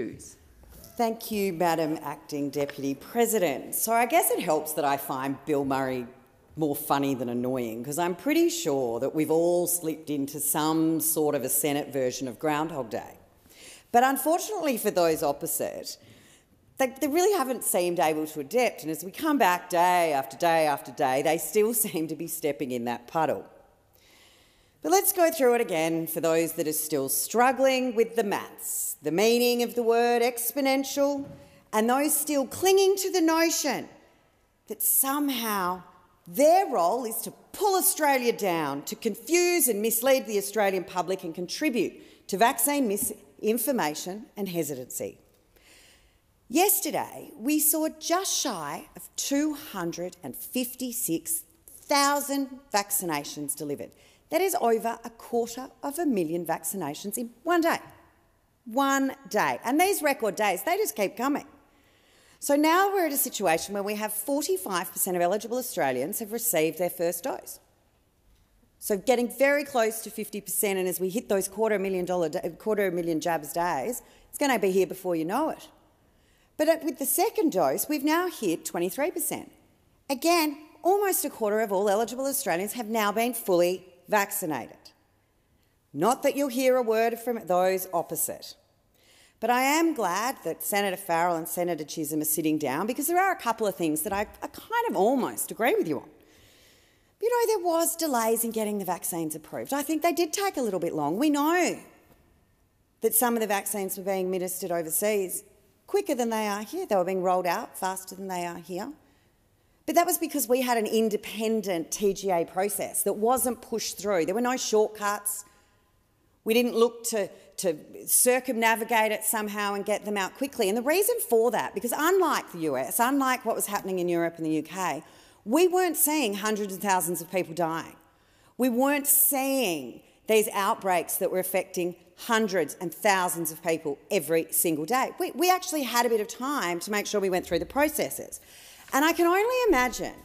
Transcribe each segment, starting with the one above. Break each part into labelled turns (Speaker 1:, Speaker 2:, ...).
Speaker 1: Hughes.
Speaker 2: Thank you, Madam Acting Deputy President. So I guess it helps that I find Bill Murray more funny than annoying, because I'm pretty sure that we've all slipped into some sort of a Senate version of Groundhog Day. But unfortunately for those opposite, they really haven't seemed able to adapt, and as we come back day after day after day, they still seem to be stepping in that puddle. But let's go through it again for those that are still struggling with the maths, the meaning of the word exponential, and those still clinging to the notion that somehow their role is to pull Australia down, to confuse and mislead the Australian public and contribute to vaccine misinformation and hesitancy. Yesterday, we saw just shy of 256,000 vaccinations delivered. That is over 250,000 vaccinations in one day. One day. And these record days, they just keep coming. So now we're at a situation where we have 45% of eligible Australians have received their first dose. So getting very close to 50%, and as we hit those $250,000 jabs days, it's going to be here before you know it. But with the second dose, we've now hit 23%. Again, almost a quarter of all eligible Australians have now been fully vaccinated. Not that you'll hear a word from those opposite. But I am glad that Senator Farrell and Senator Chisholm are sitting down, because there are a couple of things that I kind of almost agree with you on. You know, there was delays in getting the vaccines approved. I think they did take a little bit long. We know that some of the vaccines were being administered overseas quicker than they are here. They were being rolled out faster than they are here. But that was because we had an independent TGA process that wasn't pushed through. There were no shortcuts. We didn't look to circumnavigate it somehow and get them out quickly. And the reason for that, because unlike the US, unlike what was happening in Europe and the UK, we weren't seeing hundreds of thousands of people dying. We weren't seeing these outbreaks that were affecting hundreds and thousands of people every single day. We actually had a bit of time to make sure we went through the processes. And I can only imagine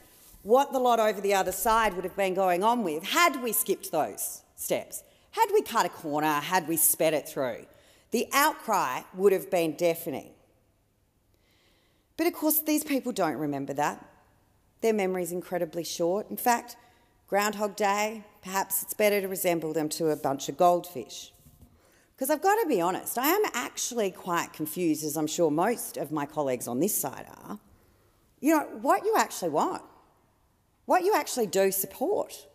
Speaker 2: what the lot over the other side would have been going on with had we skipped those steps. Had we cut a corner, had we sped it through, the outcry would have been deafening. But of course, these people don't remember that. Their memory is incredibly short. In fact, Groundhog Day, perhaps it's better to resemble them to a bunch of goldfish. Because I've got to be honest, I am actually quite confused, as I'm sure most of my colleagues on this side are, what you actually want, what you actually do support,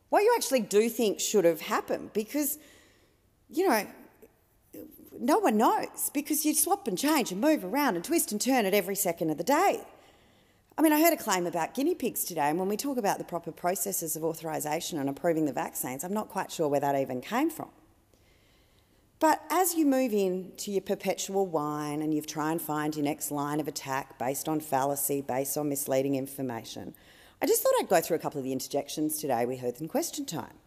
Speaker 2: what you actually do think should have happened, because, no one knows, because you swap and change and move around and twist and turn it every second of the day. I mean, I heard a claim about guinea pigs today, and when we talk about the proper processes of authorisation and approving the vaccines, I'm not quite sure where that even came from. But as you move into your perpetual whine and you try and find your next line of attack based on fallacy, based on misleading information, I just thought I'd go through a couple of the interjections today we heard in question time.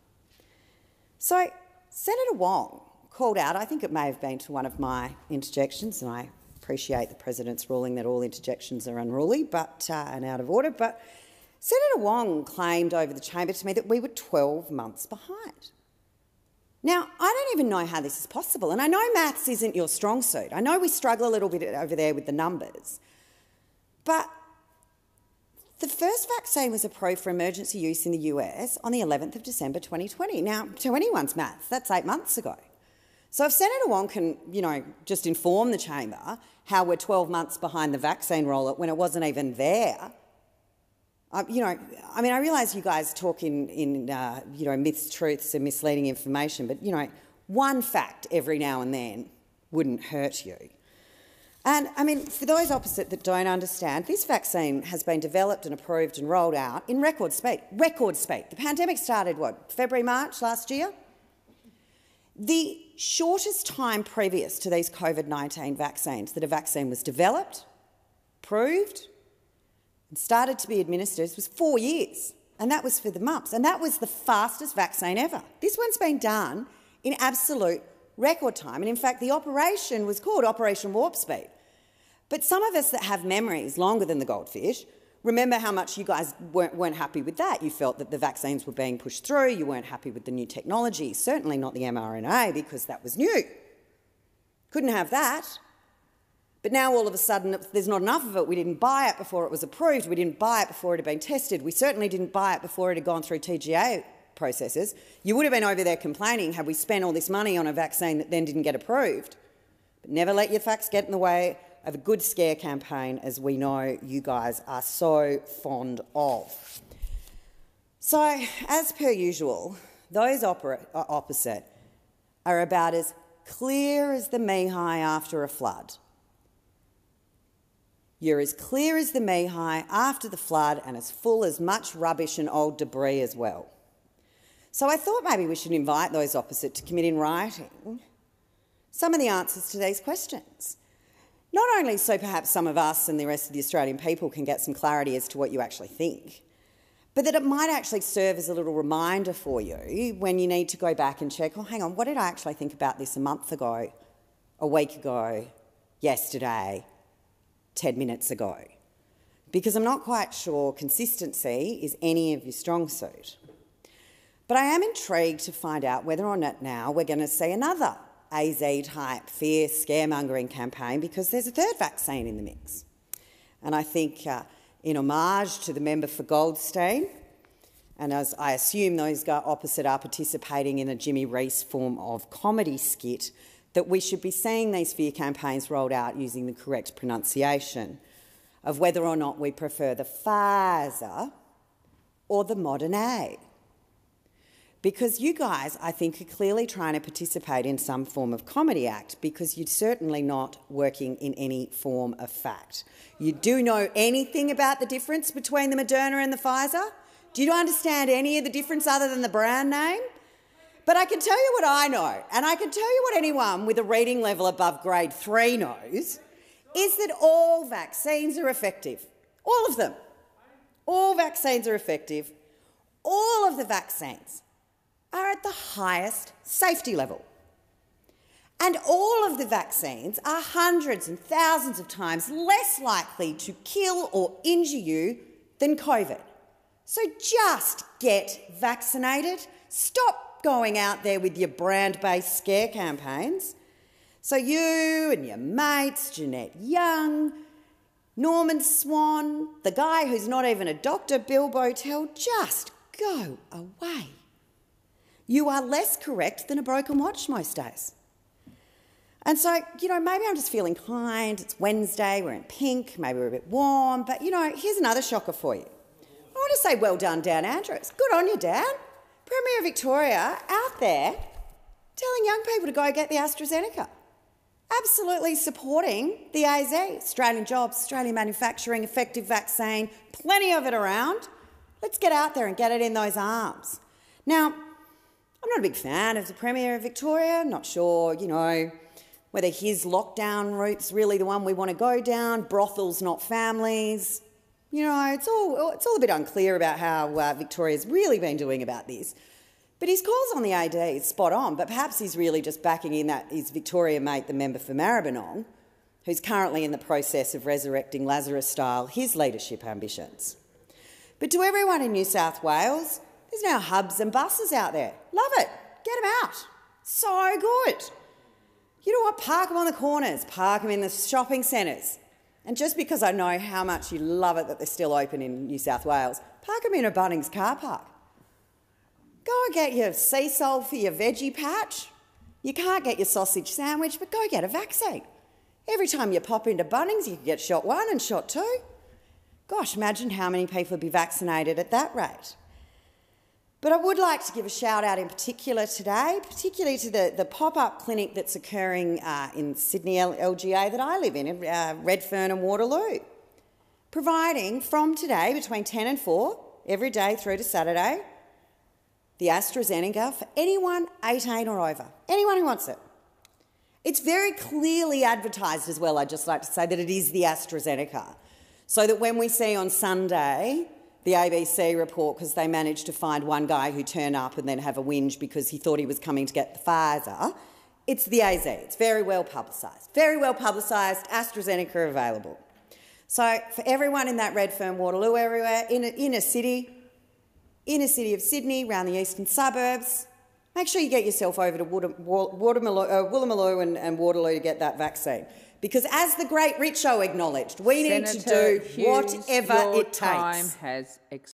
Speaker 2: So Senator Wong called out, I think it may have been to one of my interjections, and I appreciate the President's ruling that all interjections are unruly and out of order, but Senator Wong claimed over the chamber to me that we were 12 months behind. Now, I don't even know how this is possible, and I know maths isn't your strong suit. I know we struggle a little bit over there with the numbers, but the first vaccine was approved for emergency use in the US on the 11th of December 2020. Now, to anyone's maths, that's 8 months ago. So if Senator Wong can, just inform the chamber how we're 12 months behind the vaccine rollout when it wasn't even there, I realise you guys talk in myths, truths and misleading information, but, one fact every now and then wouldn't hurt you. And, for those opposite that don't understand, this vaccine has been developed and approved and rolled out in record speed. Record speed. The pandemic started, February, March last year? The shortest time previous to these COVID-19 vaccines that a vaccine was developed, approved, and started to be administered was 4 years, and that was for the mumps, and that was the fastest vaccine ever. This one's been done in absolute record time, and in fact the operation was called Operation Warp Speed. But some of us that have memories longer than the goldfish remember how much you guys weren't happy with that. You felt that the vaccines were being pushed through, you weren't happy with the new technology, certainly not the mRNA because that was new. Couldn't have that. But now all of a sudden there's not enough of it. We didn't buy it before it was approved. We didn't buy it before it had been tested. We certainly didn't buy it before it had gone through TGA processes. You would have been over there complaining had we spent all this money on a vaccine that then didn't get approved. But never let your facts get in the way of a good scare campaign, as we know you guys are so fond of. So, as per usual, those opposite are about as clear as the Mihai after a flood. You're as clear as the Mihai after the flood and as full as much rubbish and old debris as well. So I thought maybe we should invite those opposite to commit in writing some of the answers to these questions. Not only so perhaps some of us and the rest of the Australian people can get some clarity as to what you actually think, but that it might actually serve as a little reminder for you when you need to go back and check, oh, hang on, what did I actually think about this a month ago, a week ago, yesterday, 10 minutes ago? Because I'm not quite sure consistency is any of your strong suit. But I am intrigued to find out whether or not now we're going to see another AZ-type fear scaremongering campaign, because there's a third vaccine in the mix. And I think in homage to the member for Goldstein, and as I assume those opposite are participating in a Jimmy Rees form of comedy skit, that we should be seeing these fear campaigns rolled out using the correct pronunciation of whether or not we prefer the Pfizer or the modern A. Because you guys, I think, are clearly trying to participate in some form of comedy act, because you're certainly not working in any form of fact. You do know anything about the difference between the Moderna and the Pfizer? Do you understand any of the difference other than the brand name? But I can tell you what I know, and I can tell you what anyone with a reading level above grade 3 knows, is that all vaccines are effective. All of them. All vaccines are effective. All of the vaccines are at the highest safety level. And all of the vaccines are hundreds and thousands of times less likely to kill or injure you than COVID. So just get vaccinated. Stop going out there with your brand-based scare campaigns. So you and your mates, Jeanette Young, Norman Swan, the guy who's not even a doctor, Bill Botel, just go away. You are less correct than a broken watch most days. And so, maybe I'm just feeling kind. It's Wednesday, we're in pink, maybe we're a bit warm, but, here's another shocker for you. I want to say well done, Dan Andrews. Good on you, Dan. Premier of Victoria out there telling young people to go get the AstraZeneca. Absolutely supporting the AZ. Australian jobs, Australian manufacturing, effective vaccine, plenty of it around. Let's get out there and get it in those arms. Now, I'm not a big fan of the Premier of Victoria. I'm not sure, whether his lockdown route's really the one we want to go down. Brothels, not families. It's all a bit unclear about how Victoria's really been doing about this. But his calls on the AD is spot on, but perhaps he's really just backing in that his Victoria mate, the member for Maribyrnong, who's currently in the process of resurrecting Lazarus-style his leadership ambitions. But to everyone in New South Wales, there's now hubs and buses out there. Love it. Get them out. So good. You know what? Park them on the corners. Park them in the shopping centres. And just because I know how much you love it that they're still open in New South Wales, park them in a Bunnings car park. Go and get your sea salt for your veggie patch. You can't get your sausage sandwich, but go get a vaccine. Every time you pop into Bunnings, you can get shot 1 and shot 2. Gosh, imagine how many people would be vaccinated at that rate. But I would like to give a shout out in particular today, particularly to the pop-up clinic that's occurring in Sydney LGA that I live in Redfern and Waterloo, providing from today between 10 and 4, every day through to Saturday, the AstraZeneca for anyone 18 or over, anyone who wants it. It's very clearly advertised as well, I'd just like to say, that it is the AstraZeneca, so that when we see on Sunday the ABC report, because they managed to find one guy who turned up and then have a whinge because he thought he was coming to get the Pfizer, it's the AZ. It's very well publicised. Very well publicised, AstraZeneca available. So for everyone in that Redfern, Waterloo area, inner city of Sydney, around the eastern suburbs, make sure you get yourself over to Woolloomooloo and Waterloo to get that vaccine.
Speaker 1: Because as the great Richo acknowledged, we need to
Speaker 3: Senator
Speaker 1: do
Speaker 3: Hughes,
Speaker 1: whatever
Speaker 3: your
Speaker 1: it
Speaker 3: time
Speaker 1: takes.
Speaker 3: has expired.